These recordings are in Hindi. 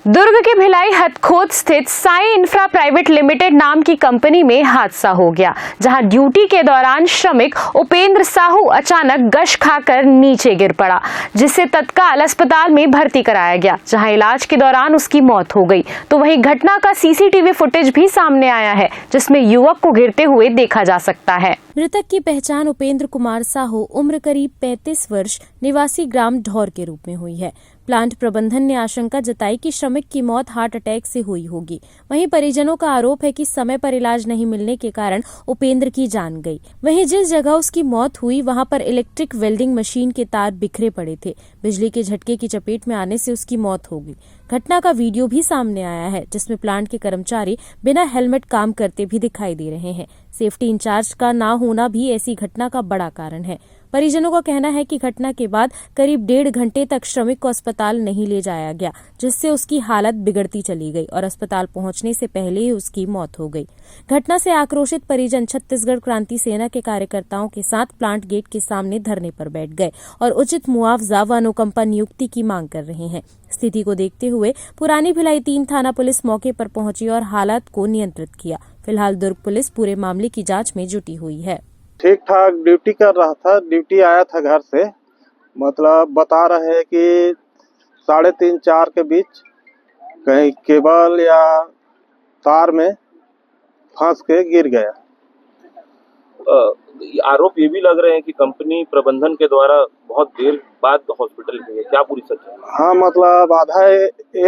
दुर्ग के भिलाई हथखोद स्थित साई इंफ्रा प्राइवेट लिमिटेड नाम की कंपनी में हादसा हो गया, जहां ड्यूटी के दौरान श्रमिक उपेंद्र साहू अचानक गश खाकर नीचे गिर पड़ा, जिसे तत्काल अस्पताल में भर्ती कराया गया, जहां इलाज के दौरान उसकी मौत हो गई। तो वहीं घटना का सीसीटीवी फुटेज भी सामने आया है, जिसमें युवक को गिरते हुए देखा जा सकता है। मृतक की पहचान उपेंद्र कुमार साहू उम्र करीब 35 वर्ष निवासी ग्राम ढौर के रूप में हुई है। प्लांट प्रबंधन ने आशंका जताई कि श्रमिक की मौत हार्ट अटैक से हुई होगी। वहीं परिजनों का आरोप है कि समय पर इलाज नहीं मिलने के कारण उपेंद्र की जान गई। वहीं जिस जगह उसकी मौत हुई वहां पर इलेक्ट्रिक वेल्डिंग मशीन के तार बिखरे पड़े थे। बिजली के झटके की चपेट में आने से उसकी मौत हो गई। घटना का वीडियो भी सामने आया है, जिसमें प्लांट के कर्मचारी बिना हेलमेट काम करते भी दिखाई दे रहे हैं। सेफ्टी इंचार्ज का ना होना भी ऐसी घटना का बड़ा कारण है। परिजनों का कहना है कि घटना के बाद करीब 1.5 घंटे तक श्रमिक को अस्पताल नहीं ले जाया गया, जिससे उसकी हालत बिगड़ती चली गई और अस्पताल पहुंचने से पहले ही उसकी मौत हो गई। घटना से आक्रोशित परिजन छत्तीसगढ़ क्रांति सेना के कार्यकर्ताओं के साथ प्लांट गेट के सामने धरने पर बैठ गए और उचित मुआवजा व अनुकंपा नियुक्ति की मांग कर रहे हैं। स्थिति को देखते हुए पुरानी भिलाई 3 थाना पुलिस मौके पर पहुंची और हालात को नियंत्रित किया। फिलहाल दुर्ग पुलिस पूरे मामले की जांच में जुटी हुई है। ठीक ठाक ड्यूटी कर रहा था, ड्यूटी आया था घर से, मतलब बता रहे हैं कि 3:30-4 के बीच कहीं केबल या तार में फंस के गिर गया। आरोप ये भी लग रहे हैं कि कंपनी प्रबंधन के द्वारा बहुत देर बाद हॉस्पिटल गई है, क्या पूरी सच है? हाँ, मतलब आधा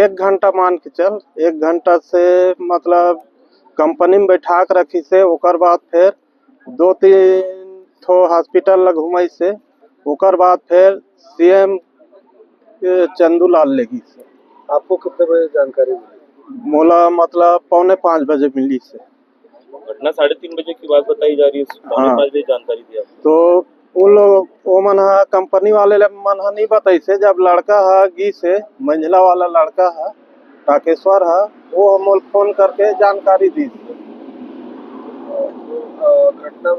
1 घंटा मान के चल, 1 घंटा से मतलब कंपनी में बैठा के रखी से, ओकर बाद फिर 2-3 ठो हॉस्पिटल घुमाई से, ओकर बाद फिर सीएम चंदू लाल लेगी से। आपको कितने बजे जानकारी मिली? मोला मतलब 4:45 बजे मिली से। घटना 3:30 बजे की बात बताई जा रही है, 4:45 बजे जानकारी दिया। तो उन लोग वो मन कंपनी वाले मन नहीं बताई से, जब लड़का है गी से मंझला वाला लड़का है राकेश्वर है, वो हम फोन करके जानकारी दी से। घटना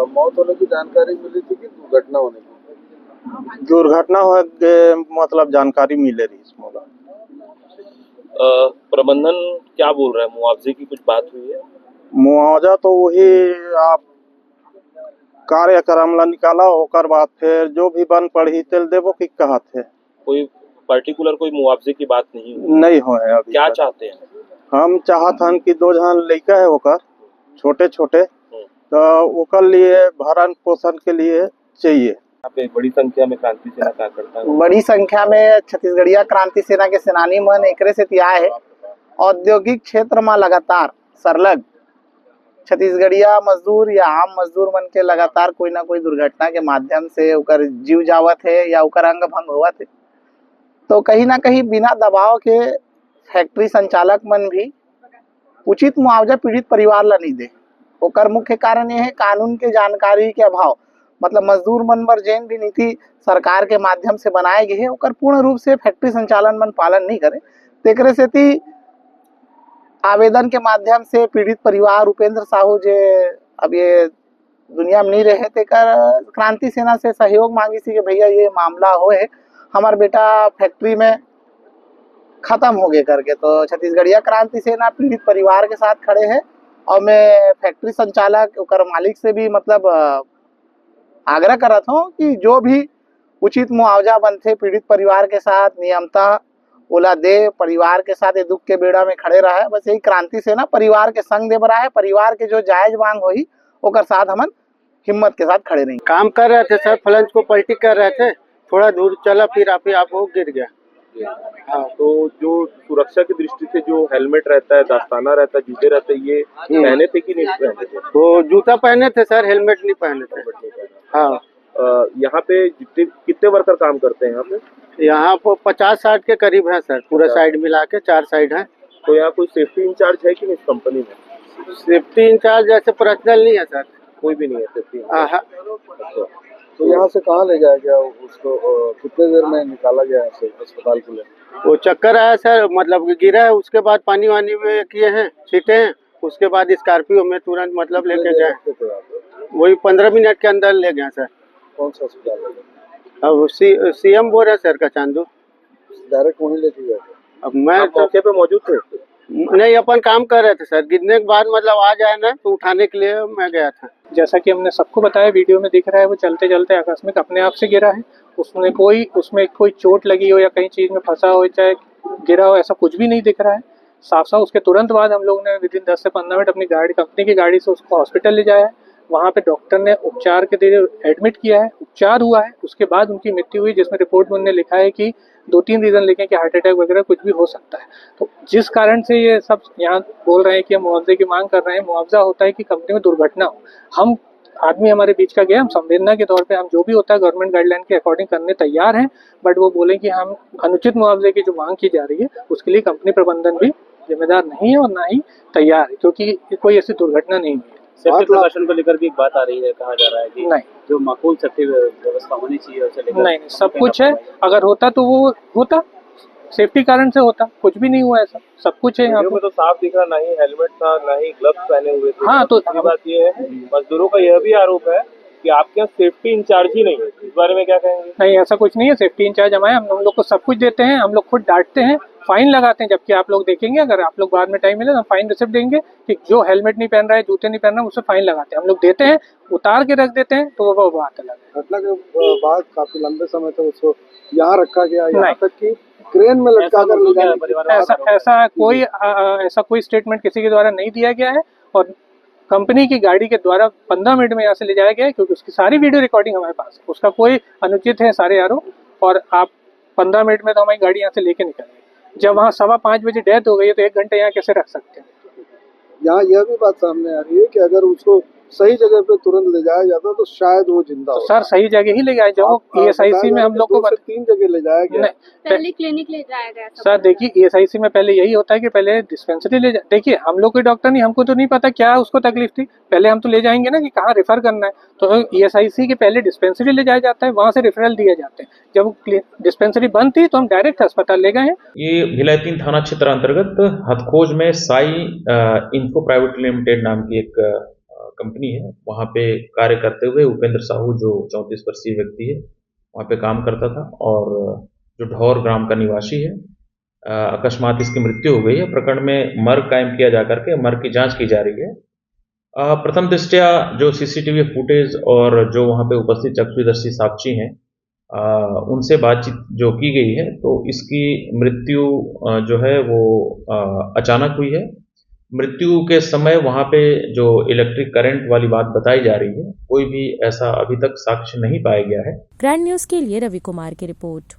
मौत होने की जानकारी मिली थी कि दुर्घटना होने की? दुर्घटना हो मतलब जानकारी मिले रही इसमें। प्रबंधन क्या बोल रहा है, मुआवजे की कुछ बात हुई है? मुआवजा तो वही आप कार्यक्रम ला निकाला, ओकर बाद फिर जो भी बन पड़ी तेल देवो की कहा थे। कोई पर्टिकुलर कोई मुआवजे की बात नहीं हो है अभी। क्या चाहते हैं? हम चाहत हन कि 2 जन लड़का है ओकर छोटे छोटे, तो ओकर लिए भरण पोषण के लिए चाहिए। यहाँ पे बड़ी संख्या में क्रांति सेना कार्यकर्ता है। बड़ी संख्या में छत्तीसगढ़िया क्रांति सेना के सेनानी मन एकरे से तियाए है। औद्योगिक क्षेत्र में लगातार सरलग छत्तीसगढ़िया मजदूर या आम मजदूर मन के लगातार कोई ना कोई दुर्घटना के माध्यम से उकर जीव जावत है या उकर अंग भंग होवत है। तो कहीं ना कहीं बिना दबाव के फैक्ट्री संचालक मन भी उचित मुआवजा पीड़ित परिवार ला नहीं दे। ओकर मुख्य कारण ये है कानून के जानकारी के अभाव। मतलब मजदूर मन बर जेन भी नीति सरकार के माध्यम से बनाए गए है, ओकर पूर्ण रूप से फैक्ट्री संचालन मन पालन नहीं करे। तेकरे सेती आवेदन के माध्यम से पीड़ित परिवार उपेंद्र साहू जे अब ये दुनिया में नहीं रहे, तेकर क्रांति सेना से सहयोग मांगी थी कि भैया ये मामला होए, हमार बेटा फैक्ट्री में खत्म हो गए करके। तो छत्तीसगढ़िया क्रांति सेना पीड़ित परिवार के साथ खड़े है और मैं फैक्ट्री संचालक और मालिक से भी मतलब आग्रह करत हूँ कि जो भी उचित मुआवजा बनते पीड़ित परिवार के साथ नियमता ओला दे, परिवार के साथ ये दुख के बेड़ा में खड़े रहा है। बस यही क्रांति सेना परिवार के संग दे बरा है। परिवार के जो जायज मांग होई ओकर साथ हमन हिम्मत के साथ खड़े नहीं। काम कर रहे थे सर, फ्लंच को पलटी कर रहे थे, थोड़ा दूर चला फिर आप वो गिर गया। हाँ, तो जो सुरक्षा की दृष्टि से जो हेलमेट रहता है, दस्ताना रहता है, जूते रहते हैं, ये पहने थे कि नहीं पहने थे? तो जूता पहने थे सर, हेलमेट नहीं पहने थे। हाँ, यहाँ पे कितने वर्कर काम करते हैं यहाँ पे? यहाँ पर 50-60 के करीब है सर, पूरा साइड मिला के 4 साइड है। तो यहाँ कोई सेफ्टी इंचार्ज है कि नहीं इस कंपनी में? सेफ्टी इंचार्ज जैसे पर्सनल नहीं है सर, कोई भी नहीं है सेफ्टी। अच्छा, तो यहाँ से कहाँ ले जाया गया उसको? कितने देर में निकाला गया अस्पताल के लिए? वो चक्कर आया सर, मतलब गिरा है, उसके बाद पानी वानी में किए हैं, छीटे हैं, उसके बाद स्कॉर्पियो में तुरंत मतलब लेके गए। वही 15 मिनट के अंदर ले गया सर। कौन सा अस्पताल? अब सीएम बोल रहे सर का चांदू। डायरेक्ट वहीं लेके गए? अब मैं आप तो मौके पे मौजूद थे? नहीं, अपन काम कर रहे थे सर, गिरने के बाद मतलब आ जाए ना तो उठाने के लिए मैं गया था। जैसा कि हमने सबको बताया, वीडियो में दिख रहा है वो चलते चलते आकस्मिक अपने आप से गिरा है। उसमें कोई चोट लगी हो या कहीं चीज़ में फंसा हो, चाहे गिरा हो, ऐसा कुछ भी नहीं दिख रहा है। साफ साफ उसके तुरंत बाद हम लोग ने विदिन 10 से 15 मिनट अपनी कंपनी की गाड़ी से उसको हॉस्पिटल ले जाया है। वहाँ पे डॉक्टर ने उपचार के लिए एडमिट किया है, उपचार हुआ है। उसके बाद उनकी मृत्यु हुई, जिसमें रिपोर्ट में उन्होंने लिखा है कि 2-3 रीज़न लिखे कि हार्ट अटैक वगैरह कुछ भी हो सकता है। तो जिस कारण से ये सब यहाँ बोल रहे हैं कि हम मुआवजे की मांग कर रहे हैं, मुआवजा होता है कि कंपनी में दुर्घटना हो। हम आदमी हमारे बीच का गया, हम संवेदना के तौर पे हम जो भी होता है गवर्नमेंट गाइडलाइन के अकॉर्डिंग करने तैयार हैं, बट वो बोले कि हम अनुचित मुआवजे की जो मांग की जा रही है उसके लिए कंपनी प्रबंधन भी जिम्मेदार नहीं है और ना ही तैयार है, क्योंकि कोई ऐसी दुर्घटना नहीं हुई है। सेफ्टी प्रिकॉशन को लेकर भी एक बात आ रही है, कहा जा रहा है कि नहीं, जो माकूल सेफ्टी व्यवस्था होनी चाहिए उसे लेकर नहीं, सब कुछ है। अगर होता तो वो होता, सेफ्टी कारण से होता, कुछ भी नहीं हुआ ऐसा, सब कुछ है यहाँ वीडियो पे। में तो साफ दिख रहा, ना ही हेलमेट था, ना ही ग्लव्स पहने हुए थे। हाँ, तो दूसरी बात ये है, मजदूरों का यह भी आरोप है कि आपके यहाँ सेफ्टी इंचार्ज ही नहीं है। इस बारे में क्या कहेंगे? नहीं, ऐसा कुछ नहीं है। सेफ्टी इंचार्ज हमारे, हम लोग को सब कुछ देते हैं, हम लोग खुद डांटते हैं, फाइन लगाते हैं। जबकि आप लोग देखेंगे, अगर आप लोग बाद में टाइम मिले तो हम फाइन रिसिप्ट देंगे कि जो हेलमेट नहीं पहन रहा है, जूते नहीं पहन रहा है, उससे फाइन लगाते हैं। हम लोग देते हैं, उतार के रख देते हैं, तो वो बात अलग है। घटना के बाद काफी लंबे समय तक उसको यहाँ रखा गया, यहाँ नहीं। तक कि क्रेन में लटका कर ले जाने ऐसा कोई स्टेटमेंट किसी के द्वारा नहीं दिया गया है और कंपनी की गाड़ी के द्वारा 15 मिनट में यहाँ से ले जाया गया है, क्योंकि उसकी सारी वीडियो रिकॉर्डिंग हमारे पास है। उसका कोई अनुचित है सारे आरोप, और आप 15 मिनट में तो हमारी गाड़ी यहाँ से लेके निकल गई। जब वहाँ 5:15 बजे डेथ हो गई है तो 1 घंटे यहाँ कैसे रख सकते हैं? यहाँ यह भी बात सामने आ रही है कि अगर उसको सही जगह पे तुरंत ले जाया जाता तो शायद वो जिंदा तो होता। सर सही जगह ही ले जाए, जो ESIC में हम लोग को 3 जगह ले जाया गया। पहले क्लिनिक ले जाया गया था। सर देखिए, ESIC में पहले यही होता है कि पहले डिस्पेंसरी ले जाए। देखिए, हम लोग कोई डॉक्टर नहीं, हमको तो नहीं पता क्या उसको तकलीफ थी। पहले हम तो ले जाएंगे ना कि कहाँ रेफर करना है, तो ESIC के पहले डिस्पेंसरी ले जाया जाता है, वहाँ से रेफरल दिए जाते हैं। जब डिस्पेंसरी बंद थी तो हम डायरेक्ट अस्पताल ले गए हैं। ये भिलाई 3 थाना क्षेत्र अंतर्गत हथखोज में साई इन्फो प्राइवेट लिमिटेड नाम की एक कंपनी है। वहाँ पे कार्य करते हुए उपेंद्र साहू, जो 34 वर्षीय व्यक्ति है, वहाँ पे काम करता था और जो ढौर ग्राम का निवासी है, अकस्मात इसकी मृत्यु हो गई है। प्रकरण में मर्ग कायम किया जा करके मर्ग की जांच की जा रही है। प्रथम दृष्टया जो CCTV फुटेज और जो वहाँ पे उपस्थित चक्षुदर्शी साक्षी हैं, उनसे बातचीत जो की गई है, तो इसकी मृत्यु जो है वो अचानक हुई है। मृत्यु के समय वहाँ पे जो इलेक्ट्रिक करंट वाली बात बताई जा रही है, कोई भी ऐसा अभी तक साक्ष्य नहीं पाया गया है। ग्रैंड न्यूज के लिए रवि कुमार की रिपोर्ट।